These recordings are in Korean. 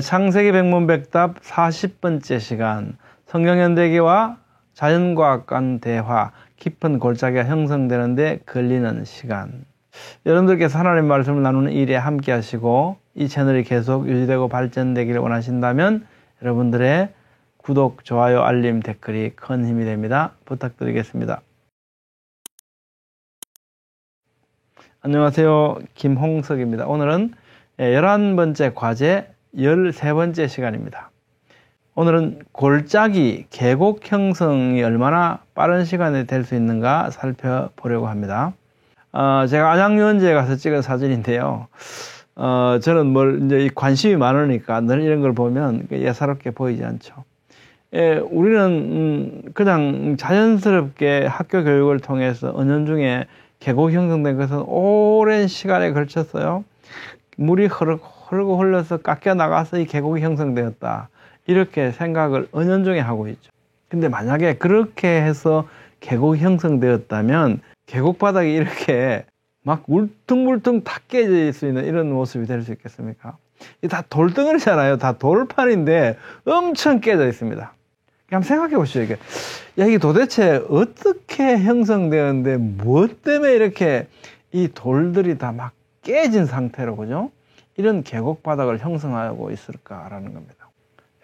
창세기 백문백답 40번째 시간, 성경현대기와 자연과학 간 대화, 깊은 골짜기가 형성되는데 걸리는 시간. 여러분들께서 하나님의 말씀을 나누는 일에 함께 하시고 이 채널이 계속 유지되고 발전되기를 원하신다면 여러분들의 구독, 좋아요, 알림, 댓글이 큰 힘이 됩니다. 부탁드리겠습니다. 안녕하세요. 김홍석입니다. 오늘은 11번째 과제 13번째 시간입니다. 오늘은 골짜기, 계곡 형성이 얼마나 빠른 시간에 될 수 있는가 살펴보려고 합니다. 제가 안양유원지에 가서 찍은 사진인데요. 저는 이제 관심이 많으니까 늘 이런 걸 보면 예사롭게 보이지 않죠. 우리는 그냥 자연스럽게 학교 교육을 통해서 은연중에 계곡 형성된 것은 오랜 시간에 걸쳤어요. 물이 흐르고 흘러서 깎여 나가서 이 계곡이 형성되었다. 이렇게 생각을 은연중에 하고 있죠. 근데 만약에 그렇게 해서 계곡이 형성되었다면 계곡 바닥이 이렇게 막 울퉁불퉁 다 깨질 수 있는 이런 모습이 될 수 있겠습니까? 이 다 돌덩어리잖아요. 다 돌판인데 엄청 깨져 있습니다. 한번 생각해 보시죠. 이게 도대체 어떻게 형성되었는데 무엇 때문에 이렇게 이 돌들이 다 막 깨진 상태로, 그죠? 이런 계곡 바닥을 형성하고 있을까라는 겁니다.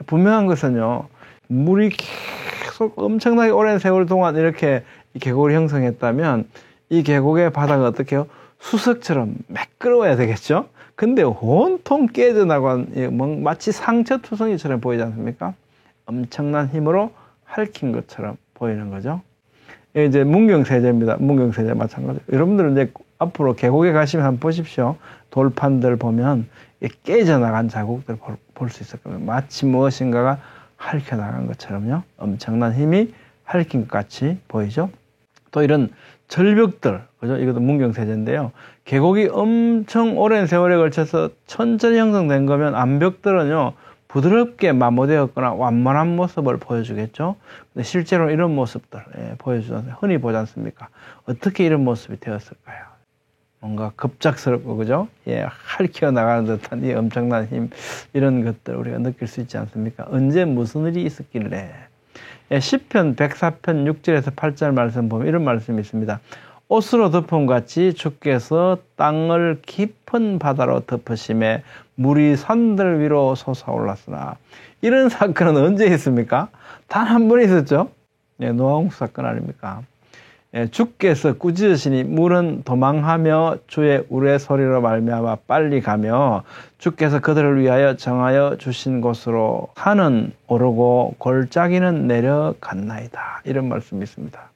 분명한 것은요, 물이 계속 엄청나게 오랜 세월 동안 이렇게 이 계곡을 형성했다면 이 계곡의 바닥은 어떻게 해요? 수석처럼 매끄러워야 되겠죠? 근데 온통 깨져나간 마치 상처투성이처럼 보이지 않습니까? 엄청난 힘으로 핥힌 것처럼 보이는 거죠. 이제 문경세제입니다. 문경세제 마찬가지. 여러분들은 이제 앞으로 계곡에 가시면 한번 보십시오. 돌판들 보면 깨져나간 자국들 볼 수 있을 겁니다. 마치 무엇인가가 핥혀나간 것처럼요. 엄청난 힘이 핥힌 것 같이 보이죠. 또 이런 절벽들, 그죠? 이것도 문경세제인데요. 계곡이 엄청 오랜 세월에 걸쳐서 천천히 형성된 거면 암벽들은요, 부드럽게 마모되었거나 완만한 모습을 보여주겠죠. 근데 실제로 이런 모습들 보여주는 흔히 보지 않습니까? 어떻게 이런 모습이 되었을까요? 뭔가 급작스럽고, 그죠? 핥혀 나가는 듯한 이 엄청난 힘, 이런 것들 우리가 느낄 수 있지 않습니까? 언제 무슨 일이 있었길래? 시편 104편 6절에서 8절 말씀 보면 이런 말씀이 있습니다. 옷으로 덮음 같이 주께서 땅을 깊은 바다로 덮으심에 물이 산들 위로 솟아올랐으나, 이런 사건은 언제 있습니까? 단 한 번 있었죠. 노아홍수 사건 아닙니까? 주께서 꾸짖으시니 물은 도망하며 주의 우레소리로 말미암아 빨리 가며 주께서 그들을 위하여 정하여 주신 곳으로 산은 오르고 골짜기는 내려갔나이다. 이런 말씀이 있습니다.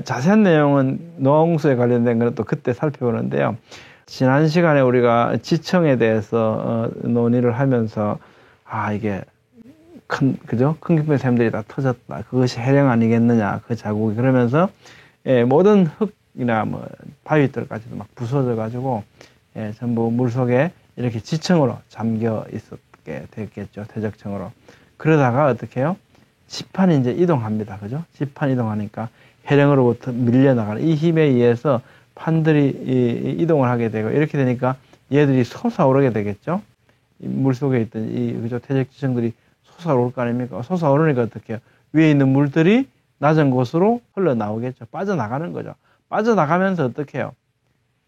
자세한 내용은 노아홍수에 관련된 것은 또 그때 살펴보는데요. 지난 시간에 우리가 지청에 대해서 논의를 하면서 이게 큰 깊은 샘들이 다 터졌다. 그것이 해령 아니겠느냐, 그 자국이. 그러면서 모든 흙이나 바위들까지도 막 부서져 가지고 전부 물 속에 이렇게 지청으로 잠겨 있었게 됐겠죠. 대적청으로. 그러다가 어떻게 해요? 지판이 이제 이동합니다. 그죠? 지판 이동하니까 해령으로부터 밀려나가는 이 힘에 의해서 판들이 이동을 하게 되고, 이렇게 되니까 얘들이 솟아오르게 되겠죠. 물 속에 있던 그죠? 태적지청들이 솟아오를 거 아닙니까? 솟아오르니까 어떻게 해요? 위에 있는 물들이 낮은 곳으로 흘러나오겠죠. 빠져나가는 거죠. 빠져나가면서 어떻게 해요?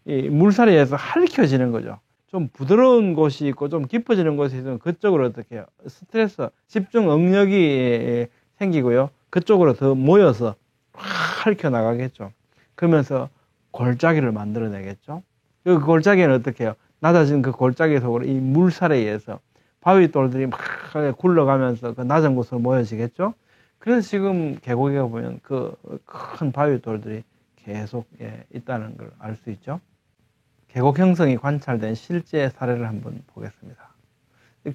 이 물살에 의해서 핥혀지는 거죠. 좀 부드러운 곳이 있고 좀 깊어지는 곳이 있으면 그쪽으로 어떻게 해요? 스트레스, 집중 응력이 생기고요. 그쪽으로 더 모여서 핥혀 나가겠죠. 그러면서 골짜기를 만들어내겠죠. 그 골짜기는 어떻게 해요? 낮아진 그 골짜기 속으로 이 물살에 의해서 바위돌들이 막 굴러가면서 그 낮은 곳으로 모여지겠죠. 그래서 지금 계곡에 보면 그 큰 바위돌들이 계속 있다는 걸 알 수 있죠. 계곡 형성이 관찰된 실제 사례를 한번 보겠습니다.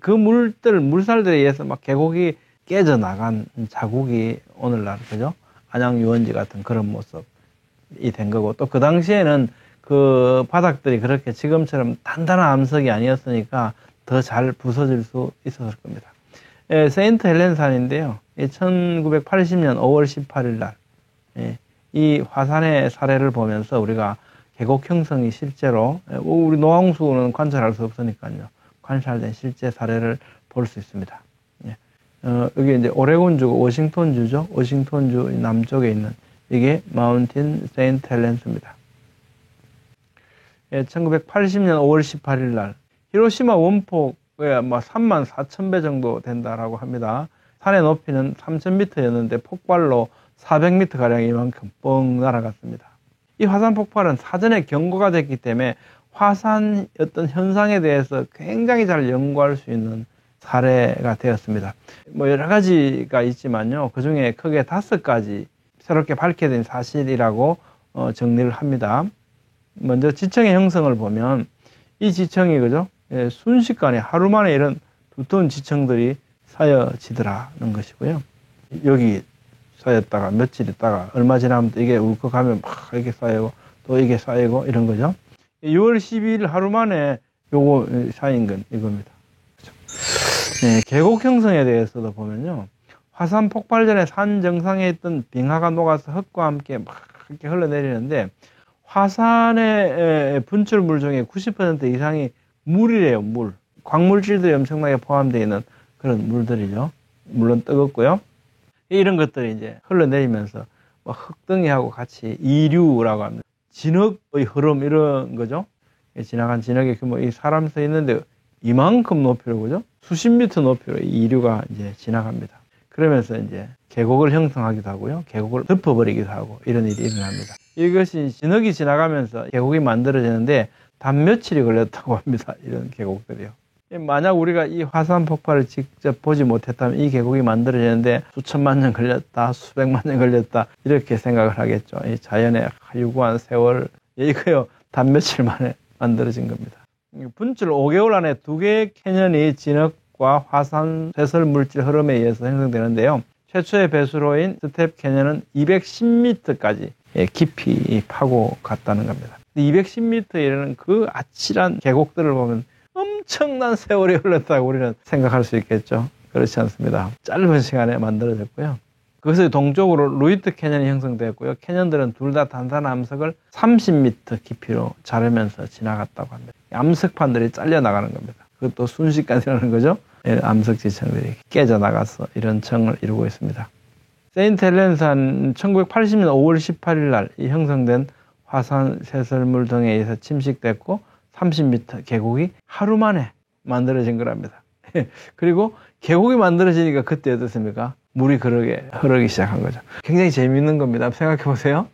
그 물살들에 의해서 막 계곡이 깨져나간 자국이 오늘날, 그죠? 안양유원지 같은 그런 모습이 된 거고, 또 그 당시에는 그 바닥들이 그렇게 지금처럼 단단한 암석이 아니었으니까 더 잘 부서질 수 있었을 겁니다. 세인트 헬렌 산인데요. 1980년 5월 18일 날, 이 화산의 사례를 보면서 우리가 계곡 형성이 실제로, 우리 노아홍수는 관찰할 수 없으니까요. 관찰된 실제 사례를 볼 수 있습니다. 예. 여기 이제 오레곤주고 워싱턴주죠. 워싱턴주 남쪽에 있는 이게 마운틴 세인트 헬렌스입니다. 예, 1980년 5월 18일 날 히로시마 원폭에 34,000배 정도 된다라고 합니다. 산의 높이는 3,000m였는데 폭발로 400m가량 이만큼 뻥 날아갔습니다. 이 화산 폭발은 사전에 경고가 됐기 때문에 화산 어떤 현상에 대해서 굉장히 잘 연구할 수 있는 사례가 되었습니다. 여러 가지가 있지만요. 그 중에 크게 5가지 새롭게 밝혀진 사실이라고 정리를 합니다. 먼저 지층의 형성을 보면 이 지층이 그죠? 예, 순식간에 하루 만에 이런 두터운 지층들이 쌓여지더라는 것이고요. 여기 쌓였다가 며칠 있다가 얼마 지나면 이게 울컥하면 막 이렇게 쌓이고 또 이게 쌓이고 이런 거죠. 6월 12일 하루 만에 요거 쌓인 건 이겁니다. 그렇죠? 네, 계곡 형성에 대해서도 보면요. 화산 폭발 전에 산 정상에 있던 빙하가 녹아서 흙과 함께 막 이렇게 흘러내리는데 화산의 분출물 중에 90% 이상이 물이래요, 물. 광물질들이 엄청나게 포함되어 있는 그런 물들이죠. 물론 뜨겁고요. 이런 것들이 이제 흘러내리면서 흙덩이하고 같이 이류라고 합니다. 진흙의 흐름 이런 거죠. 지나간 진흙의 규모, 이 사람 서 있는데 이만큼 높이로 그죠? 수십 미터 높이로 이류가 이제 지나갑니다. 그러면서 이제 계곡을 형성하기도 하고요. 계곡을 덮어버리기도 하고 이런 일이 일어납니다. 이것이 진흙이 지나가면서 계곡이 만들어지는데 단 며칠이 걸렸다고 합니다. 이런 계곡들이요. 만약 우리가 이 화산 폭발을 직접 보지 못했다면 이 계곡이 만들어지는데 수천만 년 걸렸다, 수백만 년 걸렸다 이렇게 생각을 하겠죠. 이 자연의 유구한 세월 이거요 단 며칠 만에 만들어진 겁니다. 분출 5개월 안에 2개의 캐년이 진흙과 화산 쇄설 물질 흐름에 의해서 형성되는데요. 최초의 배수로인 스텝 캐년은 210m까지 깊이 파고 갔다는 겁니다. 210m에 이르는 그 아찔한 계곡들을 보면 엄청난 세월이 흘렀다고 우리는 생각할 수 있겠죠. 그렇지 않습니다. 짧은 시간에 만들어졌고요. 그것의 동쪽으로 루이트 캐년이 형성되었고요. 캐년들은 둘 다 단산 암석을 30m 깊이로 자르면서 지나갔다고 합니다. 암석판들이 잘려나가는 겁니다. 그것도 순식간이라는 거죠. 암석 지층들이 깨져나가서 이런 층을 이루고 있습니다. 세인트 헬렌산 1980년 5월 18일 날 이 형성된 화산 쇄설물 등에 의해서 침식됐고 30m 계곡이 하루 만에 만들어진 거랍니다. 그리고 계곡이 만들어지니까 그때 어떻습니까? 물이 흐르기 시작한 거죠. 굉장히 재미있는 겁니다. 생각해 보세요.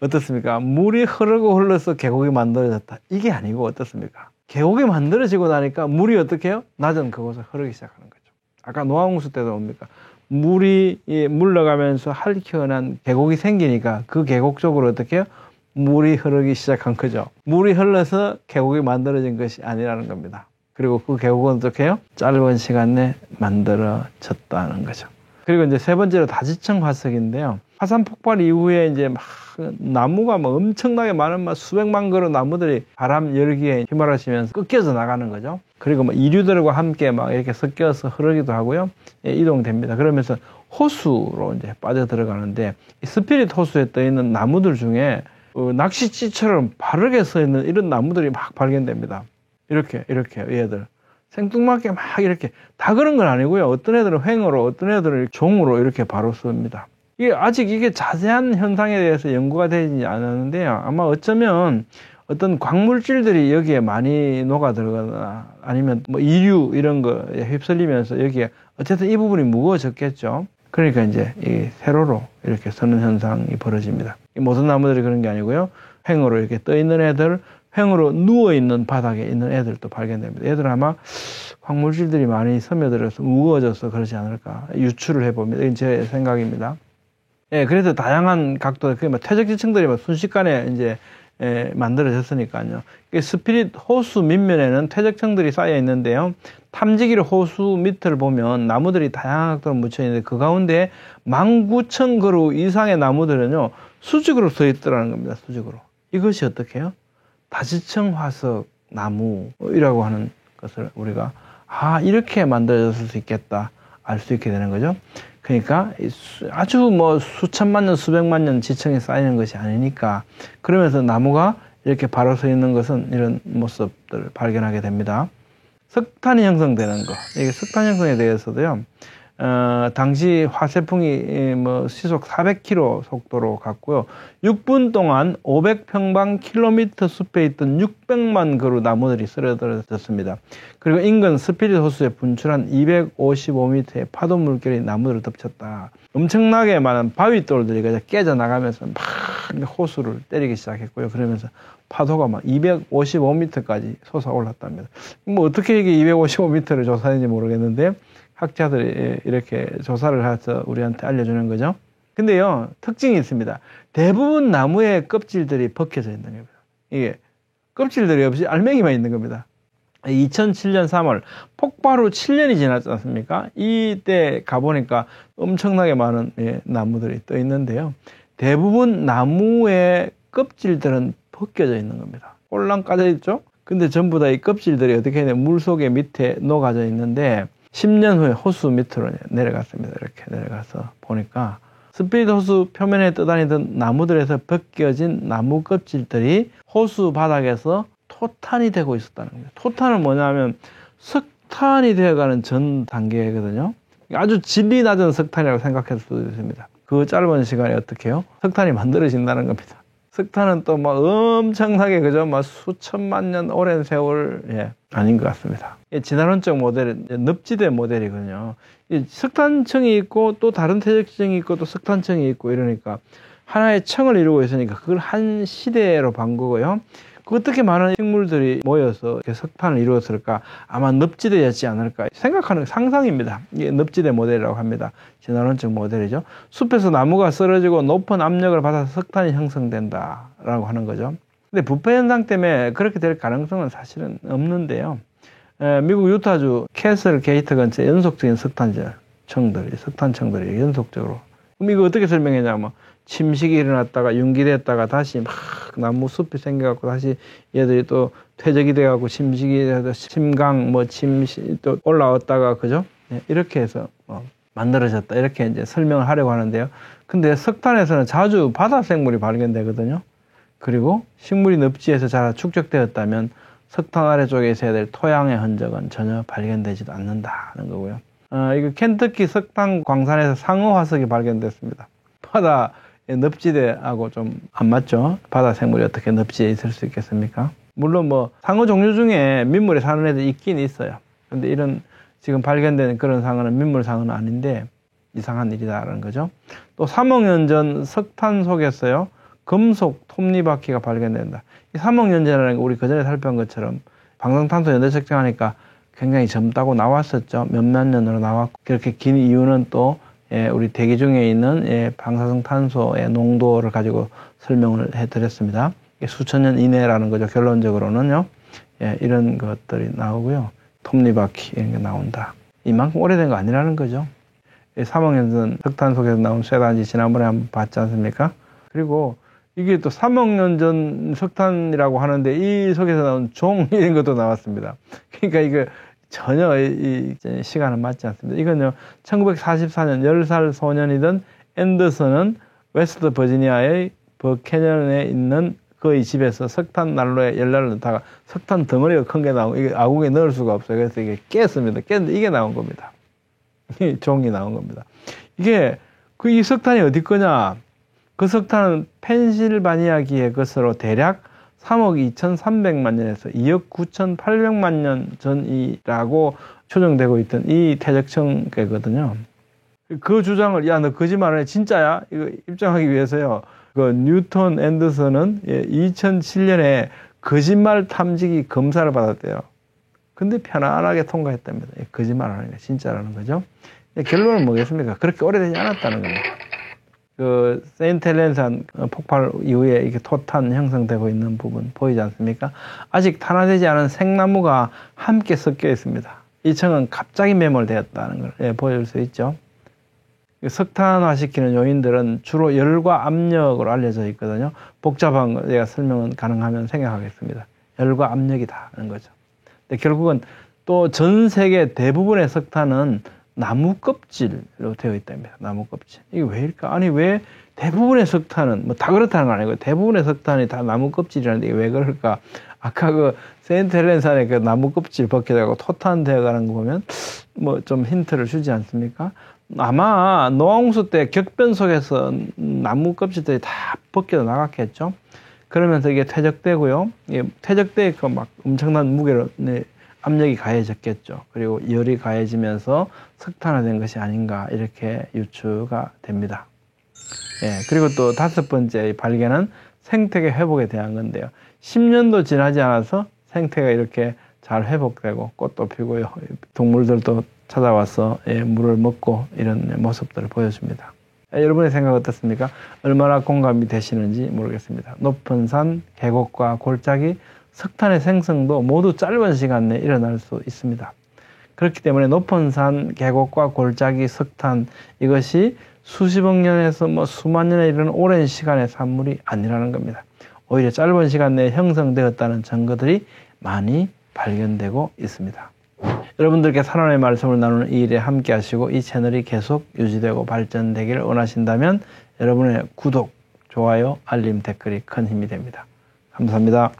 어떻습니까? 물이 흘러서 계곡이 만들어졌다. 이게 아니고 어떻습니까? 계곡이 만들어지고 나니까 물이 어떻게 해요? 낮은 그곳을 흐르기 시작하는 거죠. 아까 노아홍수 때도 뭡니까? 물이 물러가면서 할퀴어난 계곡이 생기니까 그 계곡 쪽으로 어떻게 해요? 물이 흐르기 시작한 거죠. 물이 흘러서 계곡이 만들어진 것이 아니라는 겁니다. 그리고 그 계곡은 어떻게 해요? 짧은 시간 내에 만들어졌다는 거죠. 그리고 이제 세 번째로 다지층 화석인데요. 화산 폭발 이후에 이제 막 나무가 엄청나게 많은 수백만 그루 나무들이 바람 열기에 휘말아치면서 꺾여져 나가는 거죠. 그리고 이류들과 함께 막 이렇게 섞여서 흐르기도 하고요. 이동됩니다. 그러면서 호수로 이제 빠져 들어가는데 이 스피릿 호수에 떠 있는 나무들 중에 낚시치처럼 바르게 서 있는 이런 나무들이 막 발견됩니다. 이렇게 얘들 생뚱맞게 막 이렇게 다 그런 건 아니고요. 어떤 애들은 횡으로, 어떤 애들은 종으로 이렇게 바로 씁니다. 아직 이게 자세한 현상에 대해서 연구가 되지 않았는데요. 아마 어쩌면 어떤 광물질들이 여기에 많이 녹아 들어가거나 아니면 이류 이런 거에 휩쓸리면서 여기에 어쨌든 이 부분이 무거워졌겠죠. 그러니까 이제 이 세로로 이렇게 서는 현상이 벌어집니다. 모든 나무들이 그런 게 아니고요. 횡으로 이렇게 떠 있는 애들, 횡으로 누워 있는 바닥에 있는 애들도 발견됩니다. 얘들은 아마 광물질들이 많이 스며들어서 무거워져서 그러지 않을까 유추를 해봅니다. 이건 제 생각입니다. 예, 그래서 다양한 각도, 퇴적 지층들이 순식간에 이제 만들어졌으니까요. 스피릿 호수 밑면에는 퇴적층들이 쌓여 있는데요. 탐지기로 호수 밑을 보면 나무들이 다양한 각도로 묻혀 있는데 그 가운데 19,000그루 이상의 나무들은요 수직으로 서 있더라는 겁니다. 수직으로. 이것이 어떻게 해요? 다지층 화석 나무이라고 하는 것을 우리가 이렇게 만들어졌을 수 있겠다 알 수 있게 되는 거죠. 그러니까 아주 수천만 년, 수백만 년 지층이 쌓이는 것이 아니니까 그러면서 나무가 이렇게 바로 서 있는 것은 이런 모습들을 발견하게 됩니다. 석탄이 형성되는 거. 이게 석탄 형성에 대해서도요. 당시 화쇄풍이 뭐 시속 400km 속도로 갔고요. 6분 동안 500평방킬로미터 숲에 있던 600만 그루 나무들이 쓰러졌습니다. 그리고 인근 스피릿 호수에 분출한 255m의 파도 물결이 나무들을 덮쳤다. 엄청나게 많은 바위돌들이 깨져 나가면서 막 호수를 때리기 시작했고요. 그러면서 파도가 막 255m까지 솟아올랐답니다. 뭐 어떻게 이게 255m를 조사했는지 모르겠는데 학자들이 이렇게 조사를 해서 우리한테 알려주는 거죠. 근데요, 특징이 있습니다. 대부분 나무의 껍질들이 벗겨져 있는 겁니다. 이게 껍질들이 없이 알맹이만 있는 겁니다. 2007년 3월 폭발 후 7년이 지났지 않습니까? 이때 가보니까 엄청나게 많은 나무들이 떠 있는데요. 대부분 나무의 껍질들은 벗겨져 있는 겁니다. 꼴랑 까져 있죠? 근데 전부 다 이 껍질들이 어떻게 되냐, 물속에 밑에 녹아져 있는데 10년 후에 호수 밑으로 내려갔습니다. 이렇게 내려가서 보니까 스피릿 호수 표면에 떠다니던 나무들에서 벗겨진 나무 껍질들이 호수 바닥에서 토탄이 되고 있었다는 거예요. 토탄은 뭐냐면 석탄이 되어가는 전 단계거든요. 아주 질이 낮은 석탄이라고 생각할 수도 있습니다. 그 짧은 시간에 어떻게 해요? 석탄이 만들어진다는 겁니다. 석탄은 또 막 엄청나게 그죠? 막 수천만 년 오랜 세월 아닌 것 같습니다. 진화론적 모델은 늪지대 모델이거든요. 석탄층이 있고 또 다른 태적층이 있고 또 석탄층이 있고 이러니까 하나의 층을 이루고 있으니까 그걸 한 시대로 반 거고요. 어떻게 많은 식물들이 모여서 석탄을 이루었을까? 아마 늪지대였지 않을까 생각하는 상상입니다. 이게 늪지대 모델이라고 합니다. 진화론적 모델이죠. 숲에서 나무가 쓰러지고 높은 압력을 받아서 석탄이 형성된다라고 하는 거죠. 근데 부패 현상 때문에 그렇게 될 가능성은 사실은 없는데요. 미국 유타주 캐슬 게이트 근처에 연속적인 석탄층들이 연속적으로. 그럼 이거 어떻게 설명했냐면 침식이 일어났다가 융기됐다가 다시 막 나무 숲이 생겨갖고 다시 얘들이 또 퇴적이 돼갖고 침식이 돼서 침강 또 올라왔다가 그죠? 이렇게 해서 만들어졌다 이렇게 이제 설명을 하려고 하는데요. 근데 석탄에서는 자주 바다 생물이 발견되거든요. 그리고 식물이 늪지에서 자라 축적되었다면 석탄 아래쪽에 있어야 될 토양의 흔적은 전혀 발견되지도 않는다는 거고요. 이거 켄터키 석탄 광산에서 상어 화석이 발견됐습니다. 바다 늪지대하고 좀 안 맞죠? 바다 생물이 어떻게 늪지에 있을 수 있겠습니까? 물론 뭐 상어 종류 중에 민물에 사는 애들이 있긴 있어요. 근데 이런 지금 발견된 그런 상어는 민물 상어는 아닌데 이상한 일이다라는 거죠. 또 3억 년 전 석탄 속에서요 금속 톱니바퀴가 발견된다. 이 3억 년 전이라는 거 우리 그전에 살펴본 것처럼 방사능탄소 연대 측정하니까 굉장히 젊다고 나왔었죠. 몇몇 년으로 나왔고 그렇게 긴 이유는 또 우리 대기 중에 있는 방사능탄소의 농도를 가지고 설명을 해드렸습니다. 수천 년 이내라는 거죠. 결론적으로는요. 이런 것들이 나오고요. 톱니바퀴 이런 게 나온다. 이만큼 오래된 거 아니라는 거죠. 3억 년 전 석탄 속에서 나온 쇠단지 지난번에 한번 봤지 않습니까? 그리고 이게 또 3억 년 전 석탄이라고 하는데 이 속에서 나온 종 이런 것도 나왔습니다. 그러니까 이거 전혀 이 시간은 맞지 않습니다. 이건요, 1944년 10살 소년이던 앤더슨은 웨스트 버지니아의 버캐년에 있는 그의 집에서 석탄 난로에 열날을 넣다가 석탄 덩어리가 큰 게 나오고, 이게 아궁이에 넣을 수가 없어요. 그래서 이게 깼습니다. 깼는데 이게 나온 겁니다. 이 종이 나온 겁니다. 이게, 이 석탄이 어디 거냐? 그 석탄은 펜실바니아기의 것으로 대략 3억 2,300만 년에서 2억 9,800만 년 전이라고 추정되고 있던 이 태적층계거든요. 그 주장을 너 거짓말하네 진짜야? 이거 입증하기 위해서요. 그 뉴턴 앤더슨은 2007년에 거짓말 탐지기 검사를 받았대요. 근데 편안하게 통과했답니다. 거짓말하는 게 진짜라는 거죠. 결론은 뭐겠습니까? 그렇게 오래되지 않았다는 겁니다. 그 세인트 헬렌산 폭발 이후에 이렇게 토탄 형성되고 있는 부분 보이지 않습니까? 아직 탄화되지 않은 생나무가 함께 섞여 있습니다. 이 층은 갑자기 매몰되었다는 걸 보여줄 수 있죠. 석탄화시키는 요인들은 주로 열과 압력으로 알려져 있거든요. 복잡한 거 제가 설명은 가능하면 생각하겠습니다. 열과 압력이다는 거죠. 근데 결국은 또 전 세계 대부분의 석탄은 나무 껍질로 되어 있답니다. 나무 껍질. 이게 왜일까? 아니, 왜 대부분의 석탄은, 뭐 다 그렇다는 건 아니고, 대부분의 석탄이 다 나무 껍질이라는데 이게 왜 그럴까? 아까 그 세인트 헬렌산의 그 나무 껍질 벗겨져가고 토탄 되어가는 거 보면, 뭐 좀 힌트를 주지 않습니까? 아마 노홍수 때 격변 속에서 나무 껍질들이 다 벗겨 나갔겠죠? 그러면서 이게 퇴적되고요. 퇴적돼 그 막 엄청난 무게로 압력이 가해졌겠죠. 그리고 열이 가해지면서 석탄화된 것이 아닌가 이렇게 유추가 됩니다. 그리고 또 다섯 번째 발견은 생태계 회복에 대한 건데요. 10년도 지나지 않아서 생태가 이렇게 잘 회복되고 꽃도 피고요. 동물들도 찾아와서 물을 먹고 이런 모습들을 보여줍니다. 여러분의 생각 어떻습니까? 얼마나 공감이 되시는지 모르겠습니다. 높은 산, 계곡과 골짜기, 석탄의 생성도 모두 짧은 시간 내에 일어날 수 있습니다. 그렇기 때문에 높은 산, 계곡과 골짜기, 석탄 이것이 수십억 년에서 수만 년에 이르는 오랜 시간의 산물이 아니라는 겁니다. 오히려 짧은 시간 내에 형성되었다는 증거들이 많이 발견되고 있습니다. 여러분들께 산원의 말씀을 나누는 이 일에 함께 하시고 이 채널이 계속 유지되고 발전되기를 원하신다면 여러분의 구독, 좋아요, 알림, 댓글이 큰 힘이 됩니다. 감사합니다.